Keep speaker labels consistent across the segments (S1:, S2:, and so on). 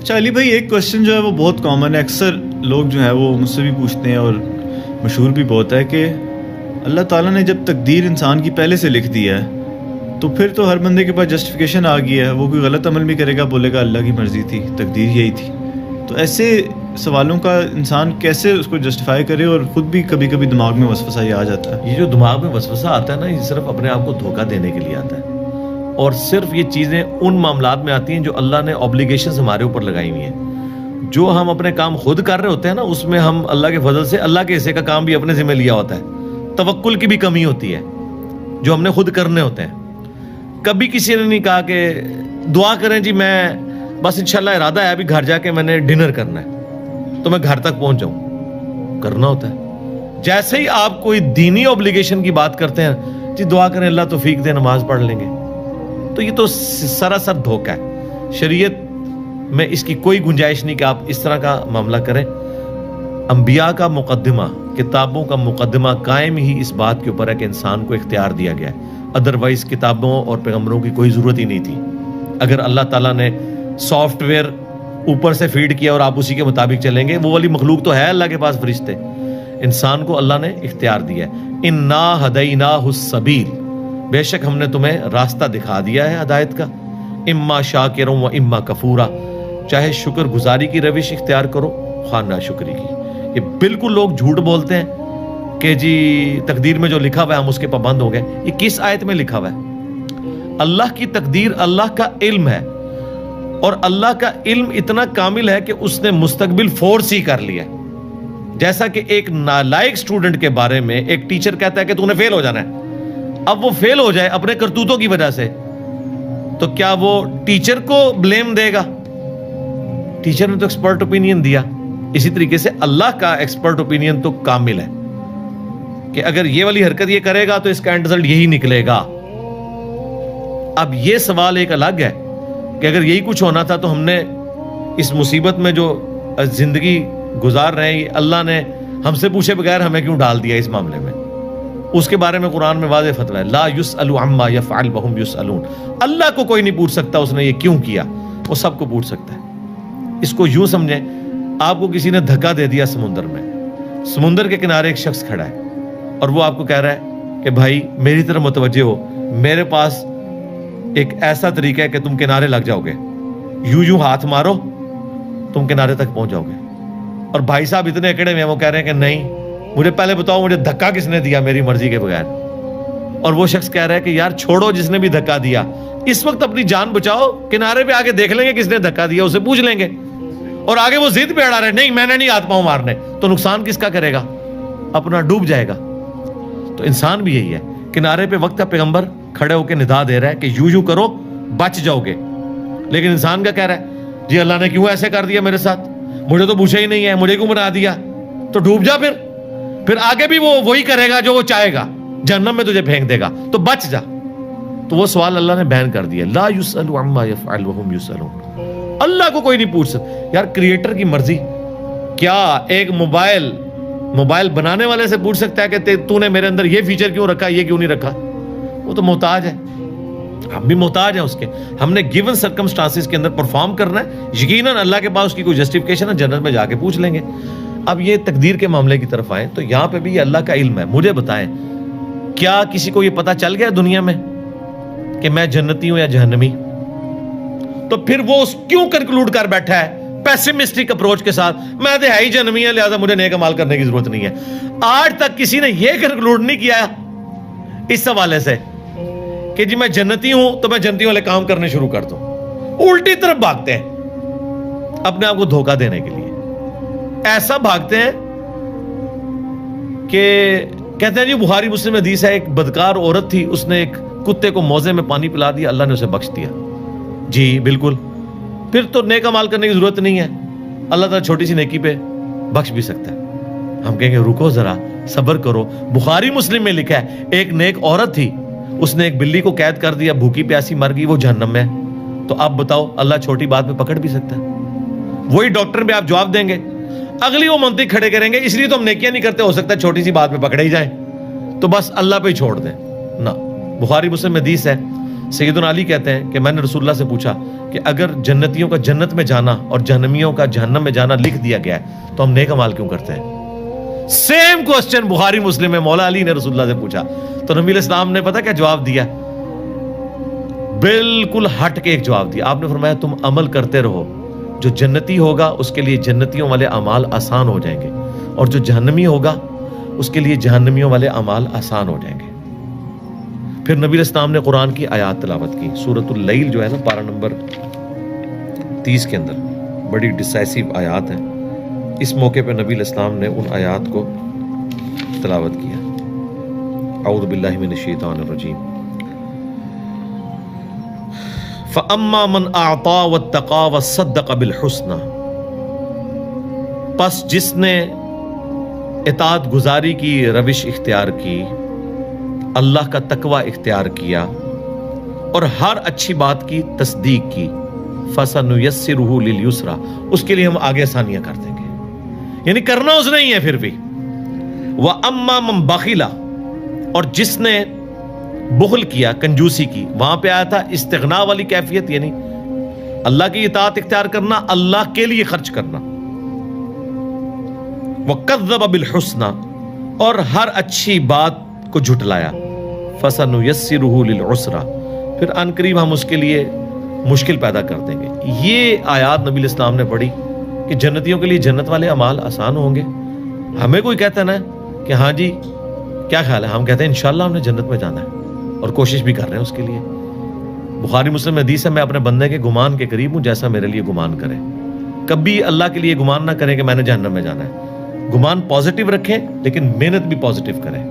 S1: اچھا علی بھائی، ایک کوشچن جو ہے وہ بہت کامن ہے، اکثر لوگ جو ہے وہ مجھ سے بھی پوچھتے ہیں اور مشہور بھی بہت ہے کہ اللہ تعالیٰ نے جب تقدیر انسان کی پہلے سے لکھ دی ہے تو پھر تو ہر بندے کے پاس جسٹیفیکیشن آ گئی ہے، وہ کوئی غلط عمل بھی کرے گا بولے گا اللہ کی مرضی تھی، تقدیر یہی تھی. تو ایسے سوالوں کا انسان کیسے اس کو جسٹیفائی کرے، اور خود بھی کبھی کبھی دماغ میں وسوسہ یہ آ جاتا ہے.
S2: یہ جو دماغ میں وسوسہ آتا ہے نا، یہ صرف اپنے آپ کو دھوکہ دینے کے لیے آتا ہے، اور صرف یہ چیزیں ان معاملات میں آتی ہیں جو اللہ نے اوبلیگیشنز ہمارے اوپر لگائی ہوئی ہیں. جو ہم اپنے کام خود کر رہے ہوتے ہیں نا، اس میں ہم اللہ کے فضل سے اللہ کے حصے کا کام بھی اپنے ذمہ لیا ہوتا ہے. توکل کی بھی کمی ہوتی ہے جو ہم نے خود کرنے ہوتے ہیں. کبھی کسی نے نہیں کہا کہ دعا کریں جی میں بس انشاءاللہ ارادہ ہے ابھی گھر جا کے میں نے ڈنر کرنا ہے تو میں گھر تک پہنچ جاؤں. کرنا ہوتا ہے. جیسے ہی آپ کوئی دینی اوبلیگیشن کی بات کرتے ہیں، جی دعا کریں اللہ توفیق دے نماز پڑھ لیں گے، تو یہ تو سراسر دھوکہ ہے. شریعت میں اس کی کوئی گنجائش نہیں کہ آپ اس طرح کا معاملہ کریں. انبیاء کا مقدمہ، کتابوں کا مقدمہ قائم ہی اس بات کے اوپر ہے کہ انسان کو اختیار دیا گیا ہے. ادروائز کتابوں اور پیغمبروں کی کوئی ضرورت ہی نہیں تھی. اگر اللہ تعالیٰ نے سافٹ ویئر اوپر سے فیڈ کیا اور آپ اسی کے مطابق چلیں گے، وہ والی مخلوق تو ہے اللہ کے پاس فرشتے. انسان کو اللہ نے اختیار دیا ہے. انا ہدیناہ السبیل، بے شک ہم نے تمہیں راستہ دکھا دیا ہے ہدایت کا. اما شاکرا و اما کفورا، چاہے شکر گزاری کی روش اختیار کرو خواہ ناشکری کی. یہ بالکل لوگ جھوٹ بولتے ہیں کہ جی تقدیر میں جو لکھا ہوا ہے ہم اس کے پابند ہو گئے. یہ کس آیت میں لکھا ہوا ہے؟ اللہ کی تقدیر اللہ کا علم ہے، اور اللہ کا علم اتنا کامل ہے کہ اس نے مستقبل فورس ہی کر لیا. جیسا کہ ایک نالائق سٹوڈنٹ کے بارے میں ایک ٹیچر کہتا ہے کہ تو نے فیل ہو جانا ہے. اب وہ فیل ہو جائے اپنے کرتوتوں کی وجہ سے، تو کیا وہ ٹیچر کو بلیم دے گا؟ ٹیچر نے تو ایکسپرٹ اوپینین دیا. اسی طریقے سے اللہ کا ایکسپرٹ اوپینین تو کامل ہے کہ اگر یہ والی حرکت یہ کرے گا تو اس کا اینڈ رزلٹ یہی نکلے گا. اب یہ سوال ایک الگ ہے کہ اگر یہی کچھ ہونا تھا تو ہم نے اس مصیبت میں جو زندگی گزار رہے ہیں، اللہ نے ہم سے پوچھے بغیر ہمیں کیوں ڈال دیا اس معاملے میں؟ اس کے بارے میں قرآن میں واضح فتویٰ ہے، لا یسأل عما یفعل وہم یسألون. اللہ کو کوئی نہیں پوچھ سکتا اس نے یہ کیوں کیا، وہ سب کو پوچھ سکتا ہے. اس کو یوں سمجھیں، آپ کو کسی نے دھکا دے دیا سمندر میں، سمندر کے کنارے ایک شخص کھڑا ہے اور وہ آپ کو کہہ رہا ہے کہ بھائی میری طرف متوجہ ہو، میرے پاس ایک ایسا طریقہ ہے کہ تم کنارے لگ جاؤ گے، یوں ہاتھ مارو تم کنارے تک پہنچ جاؤ گے. اور بھائی صاحب اتنے اکڑے میں وہ کہہ رہے ہیں کہ نہیں، مجھے پہلے بتاؤ مجھے دھکا کس نے دیا میری مرضی کے بغیر. اور وہ شخص کہہ رہا ہے کہ یار چھوڑو جس نے بھی دھکا دیا، اس وقت اپنی جان بچاؤ، کنارے پہ آگے دیکھ لیں گے کس نے دھکا دیا، اسے پوچھ لیں گے. اور آگے وہ ضد پہ اڑا رہے نہیں میں نے نہیں ہاتھ پاؤں مارنے، تو نقصان کس کا کرے گا؟ اپنا، ڈوب جائے گا. تو انسان بھی یہی ہے، کنارے پہ وقت کا پیغمبر کھڑے ہو کے ندا دے رہا ہے کہ یوں کرو بچ جاؤ گے، لیکن انسان کا کہہ رہا ہے جی اللہ نے کیوں ایسے کر دیا میرے ساتھ، مجھے تو پوچھا ہی نہیں ہے، مجھے کیوں بنا دیا؟ تو ڈوب جا، پھر آگے بھی وہ وہی کرے گا جو وہ چاہے گا، جہنم میں تجھے پھینک دے گا، تو بچ جا. تو وہ سوال اللہ نے بیان کر دیا، لا یسأل عما یفعل وہم یسألون. اللہ کو کوئی نہیں پوچھ سکتا. یار کریٹر کی مرضی، کیا ایک موبائل بنانے والے سے پوچھ سکتا ہے کہ تو نے میرے اندر یہ فیچر کیوں رکھا، یہ کیوں نہیں رکھا؟ وہ تو محتاج ہے، ہم بھی محتاج ہیں اس کے. ہم نے گیون سرکمسٹانسز کے اندر پرفارم کرنا ہے. یقیناً اللہ کے پاس اس کی کوئی جسٹیفیکیشن ہے، جنت میں جا کے پوچھ لیں گے. اب یہ تقدیر کے معاملے کی طرف آئیں تو یہاں پہ بھی یہ اللہ کا علم ہے. مجھے بتائیں، کیا کسی کو یہ پتا چل گیا دنیا میں کہ میں جنتی ہوں یا جہنمی؟ تو پھر وہ کیوں کنکلوڈ کر بیٹھا ہے پیسمسٹک اپروچ کے ساتھ، میں تو ہے ہی جہنمی ہے لہذا مجھے نیک عمل کرنے کی ضرورت نہیں ہے. آج تک کسی نے یہ کنکلوڈ نہیں کیا اس حوالے سے کہ جی میں جنتی ہوں تو میں جنتی والے کام کرنے شروع کر دوں. الٹی طرف بھاگتے ہیں اپنے آپ کو دھوکہ دینے کے لیے. ایسا بھاگتے ہیں کہ کہتے ہیں جی بخاری مسلم حدیث ہے، ایک بدکار عورت تھی، اس نے ایک کتے کو موزے میں پانی پلا دیا، اللہ نے اسے بخش دیا. جی بالکل، پھر تو نیک عمل کرنے کی ضرورت نہیں ہے، اللہ تعالیٰ چھوٹی سی نیکی پہ بخش بھی سکتا ہے. ہم کہیں گے رکو ذرا، صبر کرو. بخاری مسلم میں لکھا ہے ایک نیک عورت تھی، اس نے ایک بلی کو قید کر دیا، بھوکی پیاسی مر گئی، وہ جہنم میں. تو آپ بتاؤ اللہ چھوٹی بات پہ پکڑ بھی سکتا ہے؟ وہی ڈاکٹر پہ آپ جواب دیں گے، اگلی وہ منطق کھڑے کریں گے اس لیے تو ہم نیکیاں نہیں کرتے، ہو سکتا ہے چھوٹی سی بات پہ پکڑے ہی جائیں، تو بس اللہ پہ ہی چھوڑ دیں. نہ، بخاری مسلم حدیث ہے، سیدنا علی کہتے ہیں کہ میں نے رسول اللہ سے پوچھا کہ اگر جنتیوں کا جنت میں جانا اور جہنمیوں کا جہنم میں جانا لکھ دیا گیا ہے تو ہم نیک اعمال کیوں کرتے ہیں؟ سیم کوسچن بخاری مسلم میں مولا علی نے رسول اللہ سے پوچھا تو نبی علیہ السلام نے پتہ کیا جواب دیا؟ بالکل ہٹ کے ایک جواب دیا. آپ نے فرمایا تم عمل کرتے رہو, جو جنتی ہوگا اس کے لیے جنتیوں والے اعمال آسان ہو جائیں گے, اور جو جہنمی ہوگا اس کے لیے جہنمیوں والے اعمال آسان ہو جائیں گے. پھر نبی علیہ السلام نے قرآن کی آیات تلاوت کی. سورۃ اللیل جو ہے نا پارہ نمبر 30 کے اندر بڑی ڈیسائسو آیات ہیں. اس موقع پہ نبی علیہ السلام نے ان آیات کو تلاوت کیا. اعوذ باللہ من الشیطان الرجیم. فَأَمَّا مَنْ أَعْطَى وَاتَّقَى وَصَدَّقَ بِالْحُسْنَى, پس جس نے اطاعت گزاری کی روش اختیار کی, اللہ کا تقوی اختیار کیا اور ہر اچھی بات کی تصدیق کی, فَسَنُيَسِّرُهُ لِلْيُسْرَى, اس کے لیے ہم آگے آسانیاں کر دیں گے. یعنی کرنا اس نے ہی ہے پھر بھی. وَأَمَّا مَنْ بَخِلَ, اور جس نے بخل کیا, کنجوسی کی, وہاں پہ آیا تھا استغنا والی کیفیت, یعنی اللہ کی اطاعت اختیار کرنا, اللہ کے لیے خرچ کرنا. وَكَذَّبَ بِالْحُسْنَى, اور ہر اچھی بات کو جھٹلایا. فَسَنُيَسِّرُهُ لِلْعُسْرَى, پھر ان قریب ہم اس کے لیے مشکل پیدا کر دیں گے. یہ آیات نبی علیہ السلام نے پڑھی کہ جنتیوں کے لیے جنت والے اعمال آسان ہوں گے. ہمیں کوئی کہتا ہے نا کہ ہاں جی کیا خیال ہے, ہم کہتے ہیں انشاءاللہ ہم نے جنت میں جانا ہے اور کوشش بھی کر رہے ہیں اس کے لیے. بخاری مسلم میں حدیث ہے, میں اپنے بندے کے گمان کے قریب ہوں جیسا میرے لیے گمان کرے. کبھی اللہ کے لیے گمان نہ کریں کہ میں نے جہنم میں جانا ہے. گمان پازیٹیو رکھیں لیکن محنت بھی پازیٹیو کریں.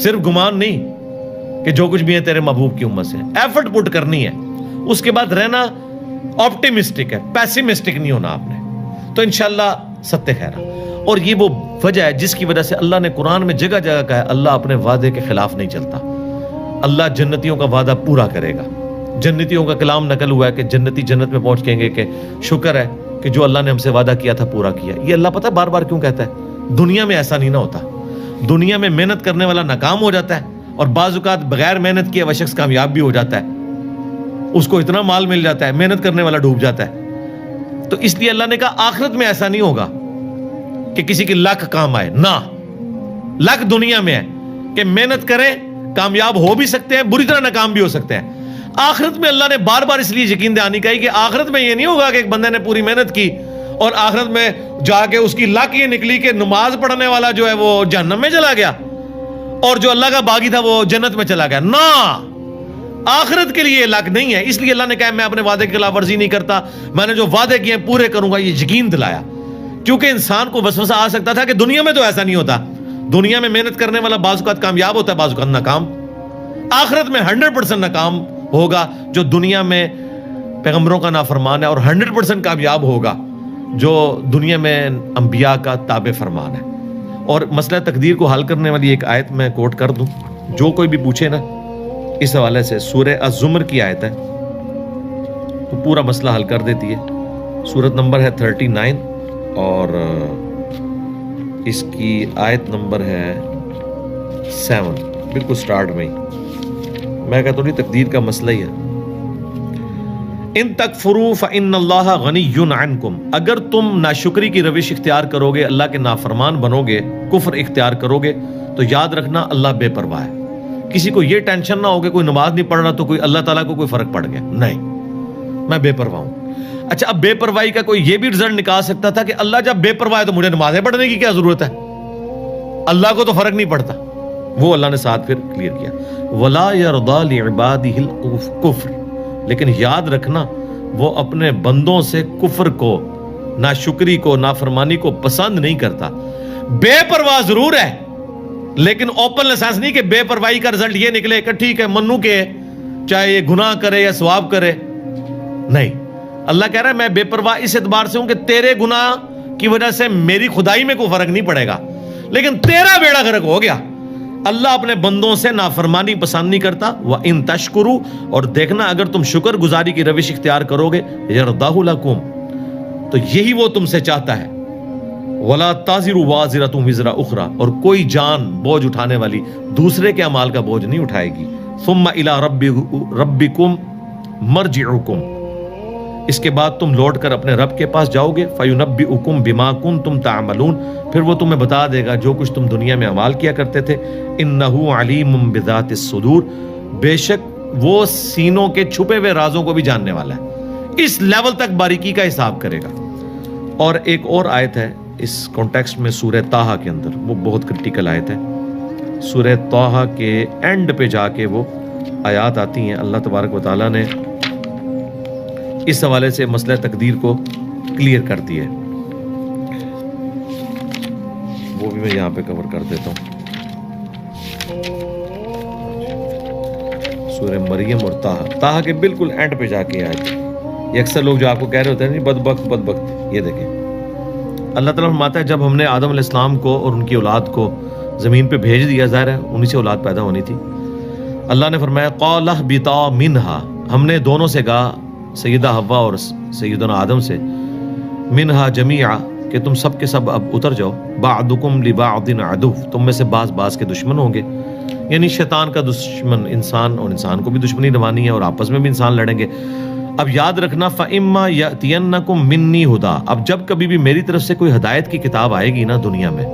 S2: صرف گمان نہیں کہ جو کچھ بھی ہے تیرے محبوب کی امت سے, ایفرٹ پٹ کرنی ہے. اس کے بعد رہنا آپٹیمسٹک ہے, پیسیمسٹک نہیں ہونا آپ نے, تو انشاءاللہ ستہ خیرہ. اور یہ وہ وجہ ہے جس کی وجہ سے اللہ نے قرآن میں جگہ جگہ کہا ہے اللہ اپنے وعدے کے خلاف نہیں چلتا. اللہ جنتیوں کا وعدہ پورا کرے گا. جنتیوں کا کلام نقل ہوا ہے کہ جنتی جنت میں پہنچ کہیں گے کہ شکر ہے کہ جو اللہ نے ہم سے وعدہ کیا تھا پورا کیا. یہ اللہ پتہ بار بار کیوں کہتا ہے؟ دنیا میں ایسا نہیں نہ ہوتا. دنیا میں محنت کرنے والا ناکام ہو جاتا ہے, اور بعض اوقات بغیر محنت کیے وہ شخص کامیاب بھی ہو جاتا ہے. اس کو اتنا مال مل جاتا ہے, محنت کرنے والا ڈوب جاتا ہے. تو اس لیے اللہ نے کہا آخرت میں ایسا نہیں ہوگا کہ کسی کی لک کام آئے. نہ, لک دنیا میں ہے کہ محنت کریں کامیاب ہو بھی سکتے ہیں, بری طرح ناکام بھی ہو سکتے ہیں. آخرت میں اللہ نے بار بار اس لیے یقین دہانی کہی کہ آخرت میں یہ نہیں ہوگا کہ ایک بندے نے پوری محنت کی اور آخرت میں جا کے اس کی لک یہ نکلی کہ نماز پڑھنے والا جو ہے وہ جہنم میں چلا گیا اور جو اللہ کا باغی تھا وہ جنت میں چلا گیا. نہ, آخرت کے لیے لک نہیں ہے. اس لیے اللہ نے کہا میں اپنے وعدے کی خلاف ورزی نہیں کرتا, میں نے جو وعدے کیے پورے کروں گا. یہ یقین دلایا کیونکہ انسان کو وسوسہ آ سکتا تھا کہ دنیا میں تو ایسا نہیں ہوتا. دنیا میں محنت کرنے والا بعض اوقات کامیاب ہوتا ہے, بعض اوقات ناکام. آخرت میں 100% ناکام ہوگا جو دنیا میں پیغمبروں کا نافرمان ہے, اور 100% کامیاب ہوگا جو دنیا میں انبیاء کا تابع فرمان ہے. اور مسئلہ تقدیر کو حل کرنے والی ایک آیت میں کوٹ کر دوں, جو کوئی بھی پوچھے نا اس حوالے سے. سورہ الزمر کی آیت ہے, تو پورا مسئلہ حل کر دیتی ہے. سورت نمبر ہے 39 اور اس کی آیت نمبر ہے 7, بالکل سٹارٹ میں ہی. میں کہتا ہوں تقدیر کا مسئلہ ہی ہے. ان تکفروا فإن اللہ غنی عنکم, اگر تم ناشکری کی روش اختیار کرو گے, اللہ کے نافرمان بنو گے, کفر اختیار کرو گے, تو یاد رکھنا اللہ بے پرواہ ہے. کسی کو یہ ٹینشن نہ ہو کہ کوئی نماز نہیں پڑھ رہا تو کوئی اللہ تعالیٰ کو کوئی فرق پڑ گیا. نہیں, میں بے پرواہ ہوں. اچھا, اب بے پرواہی کا کوئی یہ بھی رزلٹ نکال سکتا تھا کہ اللہ جب بے پرواہ ہے تو مجھے نمازیں پڑھنے کی کیا ضرورت ہے, اللہ کو تو فرق نہیں پڑتا. وہ اللہ نے ساتھ پھر کلیئر کیا, وَلَا يَرْضَى لِعِبَادِهِ الْكُفْرَ, لیکن یاد رکھنا وہ اپنے بندوں سے کفر کو, ناشکری کو, نافرمانی کو پسند نہیں کرتا. بے پرواہ ضرور ہے لیکن اوپن لائسنس نہیں کہ بے پرواہی کا رزلٹ یہ نکلے کہ ٹھیک ہے منو کے چاہے یہ گناہ کرے یا ثواب کرے. نہیں, اللہ کہہ رہا ہے میں بے پرواہ اس اعتبار سے ہوں کہ تیرے گناہ کی وجہ سے میری خدائی میں کوئی فرق نہیں پڑے گا, لیکن تیرا بیڑا غرق ہو گیا. اللہ اپنے بندوں سے نافرمانی پسند نہیں کرتا. وَإِن تَشْكُرُوا, اور دیکھنا اگر تم شکر گزاری کی روش اختیار کرو گے, يَرْضَهُ لَكُمْ, تو یہی وہ تم سے چاہتا ہے. وَلَا تَزِرُ وَازِرَةٌ وِزْرَ أُخْرَى, اور کوئی جان بوجھ اٹھانے والی دوسرے کے اعمال کا بوجھ نہیں اٹھائے گی. ثُمَّ إِلَىٰ رَبِّكُمْ مَرْجِعُكُمْ, اس کے بعد تم لوٹ کر اپنے رب کے پاس جاؤ گے فَيُنَبِّئُكُم بِمَا كُنتُمْ تَعْمَلُونَ، پھر وہ تمہیں بتا دے گا جو کچھ تم دنیا میں اعمال کیا کرتے تھے. إِنَّهُ عَلِيمٌ بِذَاتِ الصُّدُورِ، بے شک وہ سینوں کے چھپے ہوئے رازوں کو بھی جاننے والا ہے، اس لیول تک باریکی کا حساب کرے گا. اور ایک اور آیت ہے اس کانٹیکسٹ میں سورہ طٰہٰ کے اندر، وہ بہت کرٹیکل آیت ہے. سورہ طٰہٰ کے اینڈ پہ جا کے وہ آیات آتی ہیں. اللہ تبارک و تعالیٰ نے اس حوالے سے مسئلہ تقدیر کو کلیئر کر دیا ہے، وہ بھی میں یہاں پہ کور کر دیتا ہوں. سورہ مریم اور طٰہٰ کے بالکل اینڈ پہ جا کے آیت. یہ اکثر لوگ جو آپ کو کہہ رہے ہوتے ہیں نہیں بدبخت، یہ دیکھیں اللہ تعالیٰ فرماتا ہے جب ہم نے آدم علیہ السلام کو اور ان کی اولاد کو زمین پہ بھیج دیا، ظاہر ہے انہی سے اولاد پیدا ہونی تھی. اللہ نے فرمایا قَالَ اهْبِطَا مِنْهَا، ہم نے دونوں سے کہا، سیدہ حوا اور سیدنا آدم سے، منہا جمیعا، کہ تم سب کے سب اب اتر جاؤ. بعضکم لبعض عدو، تم میں سے بعض کے دشمن ہوں گے. یعنی شیطان کا دشمن انسان، اور انسان کو بھی دشمنی روانی ہے اور آپس میں بھی انسان لڑیں گے. اب یاد رکھنا فَإِمَّا يَأْتِيَنَّكُم مِّنِّي هُدًى، اب جب کبھی بھی میری طرف سے کوئی ہدایت کی کتاب آئے گی نا دنیا میں،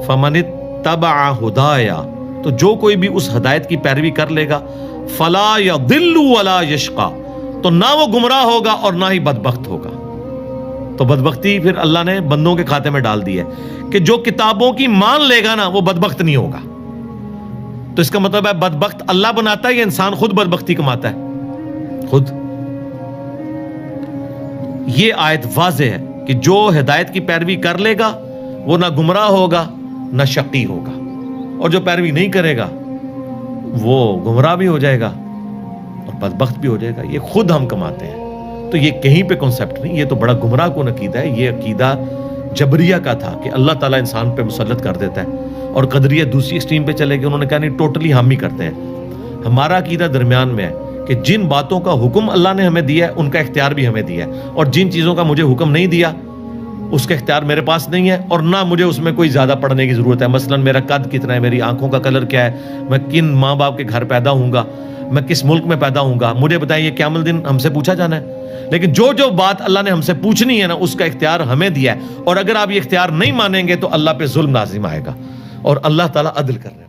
S2: فَمَنِ اتَّبَعَ هُدَايَ، تو جو کوئی بھی اس ہدایت کی پیروی کر لے گا، فَلَا يَضِلُّ وَلَا يَشْقَى، تو نہ وہ گمراہ ہوگا اور نہ ہی بدبخت ہوگا. تو بدبختی پھر اللہ نے بندوں کے کھاتے میں ڈال دی ہے کہ جو کتابوں کی مان لے گا نا وہ بدبخت نہیں ہوگا. تو اس کا مطلب ہے بدبخت اللہ بناتا ہے یا انسان خود بدبختی کماتا ہے؟ خود. یہ آیت واضح ہے کہ جو ہدایت کی پیروی کر لے گا وہ نہ گمراہ ہوگا نہ شقی ہوگا، اور جو پیروی نہیں کرے گا وہ گمراہ بھی ہو جائے گا اور بدبخت بھی ہو جائے گا. یہ خود ہم کماتے ہیں. تو یہ کہیں پہ کنسیپٹ نہیں، یہ تو بڑا گمراہ کن عقیدہ ہے. یہ عقیدہ جبریہ کا تھا کہ اللہ تعالیٰ انسان پہ مسلط کر دیتا ہے، اور قدریہ دوسری ایکسٹریم پہ چلے گئے، انہوں نے کہا نہیں ٹوٹلی ہم ہی کرتے ہیں. ہمارا عقیدہ درمیان میں ہے کہ جن باتوں کا حکم اللہ نے ہمیں دیا ہے ان کا اختیار بھی ہمیں دیا ہے، اور جن چیزوں کا مجھے حکم نہیں دیا اس کا اختیار میرے پاس نہیں ہے، اور نہ مجھے اس میں کوئی زیادہ پڑھنے کی ضرورت ہے. مثلا میرا قد کتنا ہے، میری آنکھوں کا کلر کیا ہے، میں کن ماں باپ کے گھر پیدا ہوں گا، میں کس ملک میں پیدا ہوں گا، مجھے بتائیں. یہ قیامت الدین ہم سے پوچھا جانا ہے. لیکن جو بات اللہ نے ہم سے پوچھنی ہے نا اس کا اختیار ہمیں دیا ہے، اور اگر آپ یہ اختیار نہیں مانیں گے تو اللہ پہ ظلم لازم آئے گا، اور اللہ تعالیٰ عدل کرنے